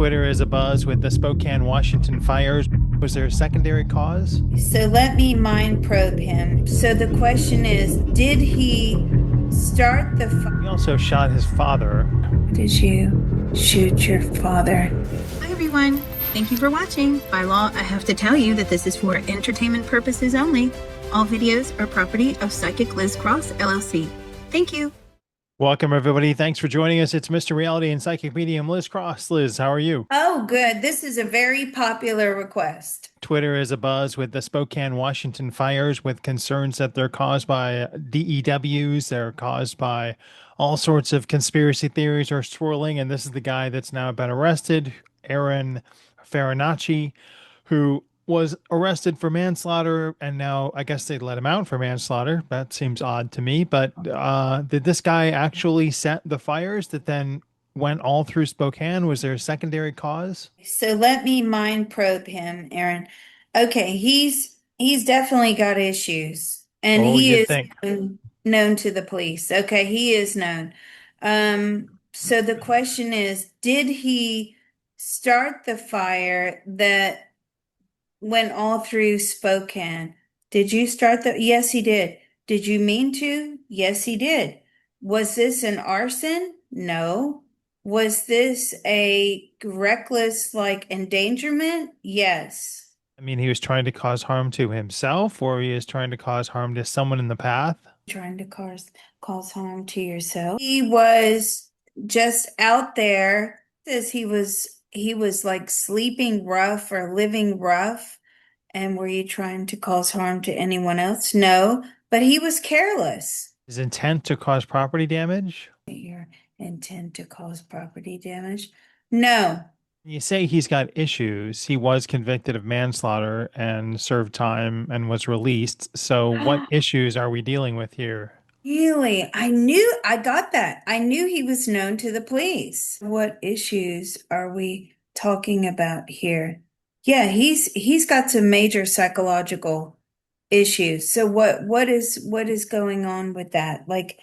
Twitter is abuzz with the Spokane, Washington fires. Was there a secondary cause? So let me mind probe him. So the question is, did he start the He also shot his father. Did you shoot your father? Hi everyone, thank you for watching. By law, I have to tell you that this is for entertainment purposes only. All videos are property of Psychic Liz Cross, LLC. Thank you. Welcome, everybody. Thanks for joining us. It's Mr. Reality and Psychic Medium Liz Cross. Liz, how are you? Oh, good. This is a very popular request. Twitter is abuzz with the Spokane, Washington fires with concerns that they're caused by DEWs. They're caused by all sorts of conspiracy theories are swirling. And this is the guy that's now been arrested, Aaron Ferranacci, who was arrested for manslaughter, and now I guess they let him out for manslaughter. That seems odd to me. But did this guy actually set the fires that then went all through Spokane? Was there a secondary cause? So let me mind probe him, Aaron. Okay, he's definitely got issues, and Oh, he you'd is think. known to the police. Okay, he is known. So the question is, did he start the fire that went all through Spokane? Did you start the? Yes, he did. Did you mean to? Yes, he did. Was this an arson? No. Was this a reckless, like, endangerment? Yes. I mean, he was trying to cause harm to himself, or he was trying to cause harm to someone in the path. Trying to cause harm to yourself. He was just out there. Says he was like sleeping rough or living rough. And were you trying to cause harm to anyone else? No, but he was careless. His intent to cause property damage. Your intent to cause property damage? No. You say he's got issues. He was convicted of manslaughter and served time and was released. So, what issues are we dealing with here? Really? I got that. I knew he was known to the police. What issues are we talking about here? Yeah, he's got some major psychological issues. So what is going on with that? Like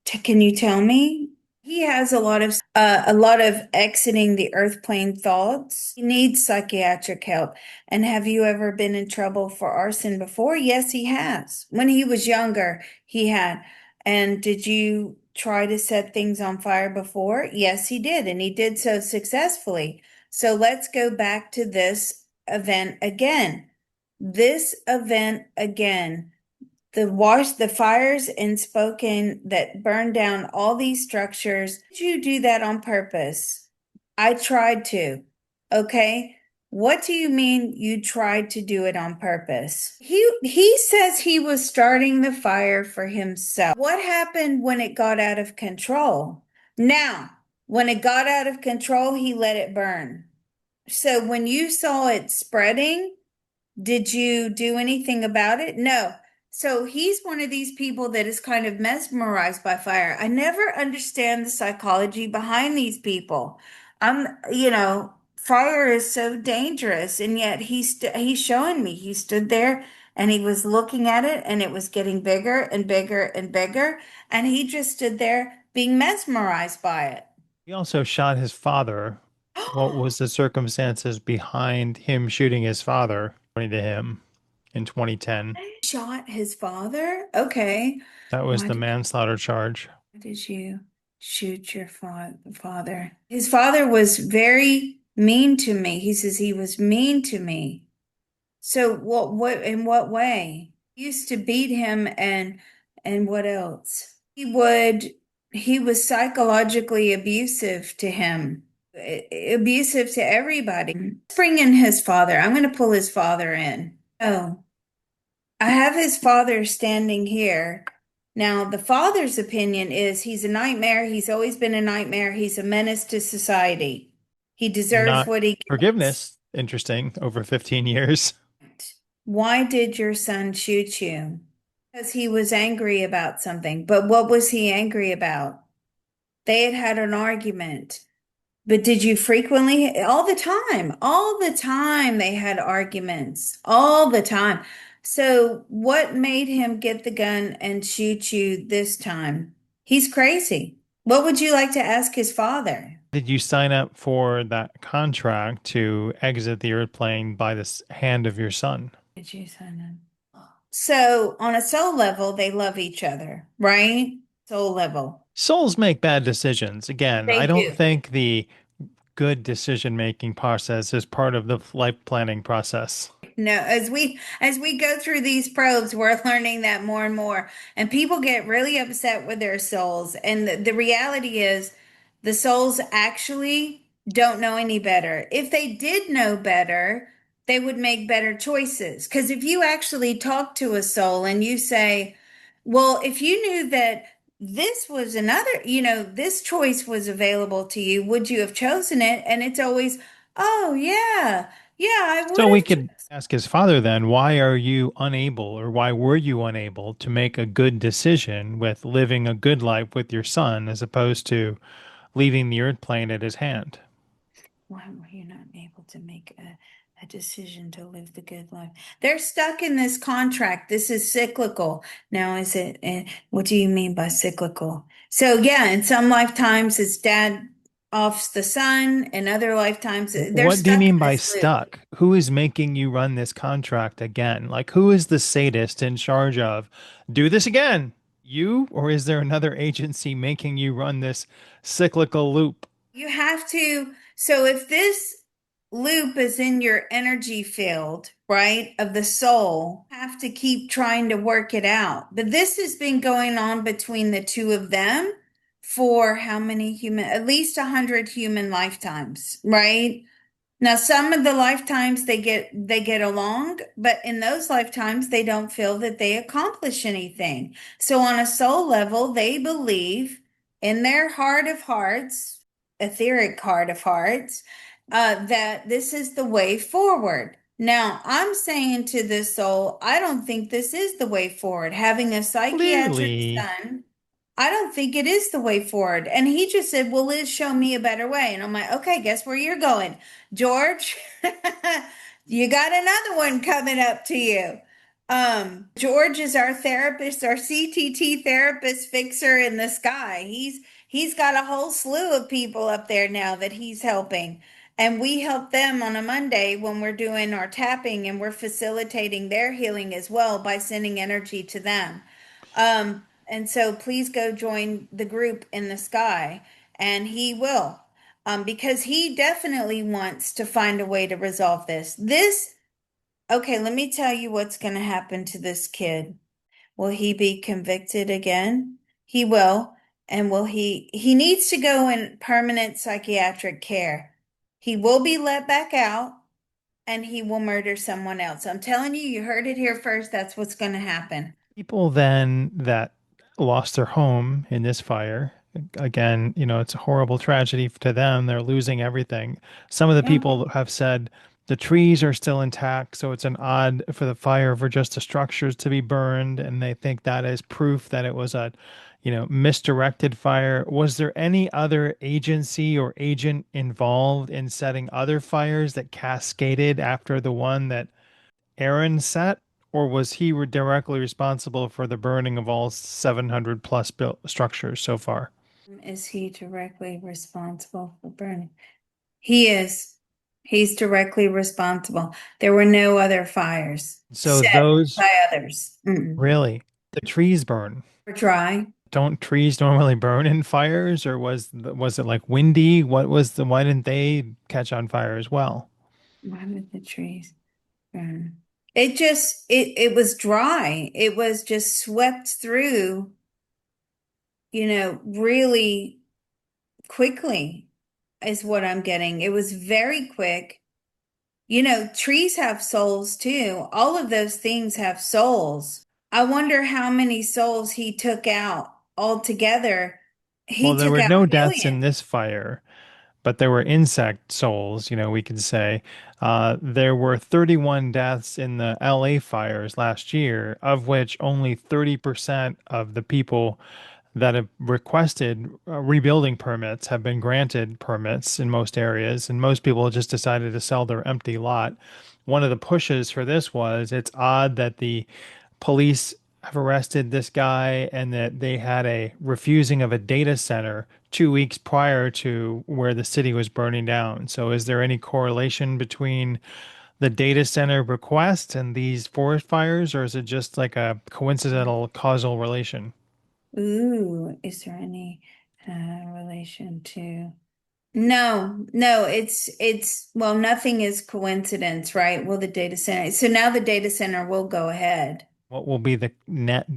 can you tell me? He has a lot of exiting the earth plane thoughts. He needs psychiatric help. And have you ever been in trouble for arson before? Yes, he has. When he was younger, he had. And did you try to set things on fire before? Yes, he did, and he did so successfully. So let's go back to this event again. This event again. The fires in Spokane that burned down all these structures. Did you do that on purpose? I tried to. Okay. What do you mean you tried to do it on purpose? He says he was starting the fire for himself. What happened when it got out of control? Now, when it got out of control, he let it burn. So when you saw it spreading, did you do anything about it? No. So he's one of these people that is kind of mesmerized by fire. I never understand the psychology behind these people. Fire is so dangerous, and yet he's showing me. He stood there and he was looking at it, and it was getting bigger and bigger and bigger, and he just stood there being mesmerized by it. He also shot his father. What was the circumstances behind him shooting his father, according to him, in 2010? Shot his father? Okay. That was Why the did manslaughter charge. Did you shoot your father? His father was very mean to me. He says he was mean to me. So in what way? He used to beat him, and what else? He was psychologically abusive to him. Abusive to everybody. Let's bring in his father. I'm going to pull his father in. Oh, I have his father standing here. Now, the father's opinion is he's a nightmare. He's always been a nightmare. He's a menace to society. He deserves Not what he gets. forgiveness. Interesting. Over 15 years. Why did your son shoot you? Because he was angry about something. But what was he angry about? They had had an argument. But did you frequently, all the time they had arguments, all the time. So what made him get the gun and shoot you this time? He's crazy. What would you like to ask his father? Did you sign up for that contract to exit the earth plane by the hand of your son? Did you sign up? So on a soul level, they love each other, right? Soul level. Souls make bad decisions. Again, I They don't do. think the good decision-making process is part of the life planning process. No, as we go through these probes, we're learning that more and more. And people get really upset with their souls. And the reality is the souls actually don't know any better. If they did know better, they would make better choices. Because if you actually talk to a soul and you say, well, if you knew that this was this choice was available to you, would you have chosen it? And it's always, oh, yeah. Yeah, I would So we have could ask his father then, why are you unable or why were you unable to make a good decision with living a good life with your son as opposed to leaving the earth plane at his hand? Why were you not able to make a decision to live the good life? They're stuck in this contract. This is cyclical. Now, what do you mean by cyclical? So, yeah, in some lifetimes it's dad offs the son, in other lifetimes they're What do you stuck in mean by this loop. stuck? Who is making you run this contract again? Like, who is the sadist in charge of do this again? You, or is there another agency making you run this cyclical loop? You have to, so if this loop is in your energy field, right, of the soul, you have to keep trying to work it out. But this has been going on between the two of them for how many at least 100 human lifetimes, right? Now, some of the lifetimes they get along, but in those lifetimes they don't feel that they accomplish anything. So on a soul level, they believe in their heart of hearts, etheric heart of hearts, that this is the way forward. Now, I'm saying to this soul, I don't think this is the way forward. Having a psychiatric Clearly, son, I don't think it is the way forward. And he just said, well, Liz, show me a better way. And I'm like, okay, guess where you're going? George, you got another one coming up to you. George is our therapist, our CTT therapist fixer in the sky. He's got a whole slew of people up there now that he's helping. And we help them on a Monday when we're doing our tapping and we're facilitating their healing as well by sending energy to them. And so please go join the group in the sky, and he will, because he definitely wants to find a way to resolve this. Okay, let me tell you what's going to happen to this kid. Will he be convicted again? He will. And he needs to go in permanent psychiatric care. He will be let back out and he will murder someone else. I'm telling you, you heard it here first. That's what's going to happen. people then that lost their home in this fire, again, it's a horrible tragedy to them. They're losing everything. Some of the people have said the trees are still intact, so it's an odd for the fire for just the structures to be burned, and they think that is proof that it was a, misdirected fire. Was there any other agency or agent involved in setting other fires that cascaded after the one that Aaron set, or was he directly responsible for the burning of all 700 plus built structures so far? Is he directly responsible for burning? He is. He's directly responsible. There were no other fires So set those by others. really, the trees burn. Or dry. Don't trees normally burn in fires, or was it like windy? Why didn't they catch on fire as well? Why did the trees burn? It was dry. It was just swept through, really quickly is what I'm getting. It was very quick. Trees have souls too. All of those things have souls. I wonder how many souls he took out altogether. Well, He there took were out no deaths in millions. this fire, but there were insect souls, we could say. There were 31 deaths in the LA fires last year, of which only 30% of the people that have requested rebuilding permits have been granted permits in most areas, and most people just decided to sell their empty lot. One of the pushes for this was it's odd that the police have arrested this guy and that they had a refusing of a data center 2 weeks prior to where the city was burning down. So is there any correlation between the data center request and these forest fires, or is it just like a coincidental causal relation? Ooh, is there any relation to? No, no, it's well, nothing is coincidence, right? Well, the data center. So now the data center will go ahead. What will be the net,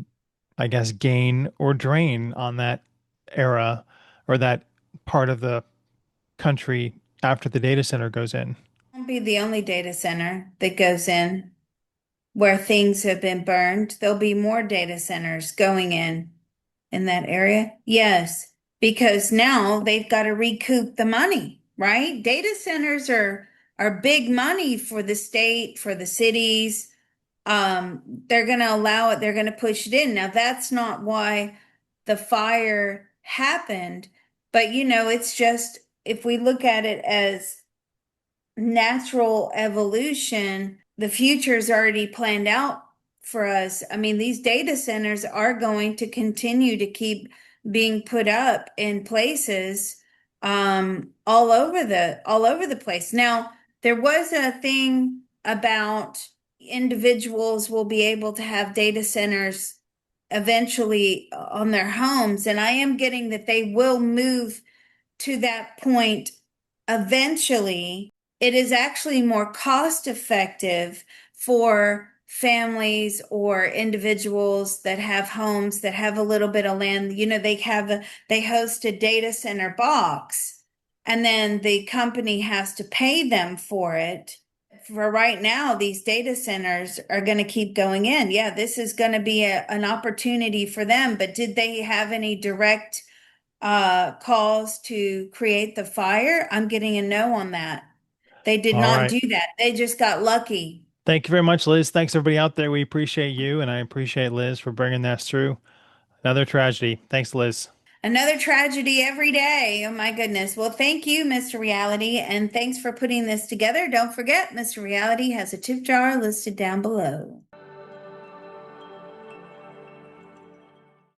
I guess, gain or drain on that era or that part of the country after the data center goes in? Won't be the only data center that goes in where things have been burned. There'll be more data centers going in that area. Yes, because now they've got to recoup the money, right? Data centers are big money for the state, for the cities. They're going to allow it, they're going to push it in. Now, that's not why the fire happened, but it's just if we look at it as natural evolution, the future is already planned out for us. I mean, these data centers are going to continue to keep being put up in places all over the place. Now, there was a thing about individuals will be able to have data centers eventually on their homes, and I am getting that they will move to that point eventually. It is actually more cost effective for families or individuals that have homes that have a little bit of land. They host a data center box, and then the company has to pay them for it. For right now, these data centers are going to keep going in. Yeah, this is going to be an opportunity for them, but did they have any direct calls to create the fire? I'm getting a no on that. They did All not right. do that. They just got lucky. Thank you very much, Liz. Thanks, everybody out there. We appreciate you, and I appreciate Liz for bringing us through another tragedy. Thanks, Liz. Another tragedy every day. Oh my goodness. Well, thank you, Mr. Reality, and thanks for putting this together. Don't forget, Mr. Reality has a tip jar listed down below.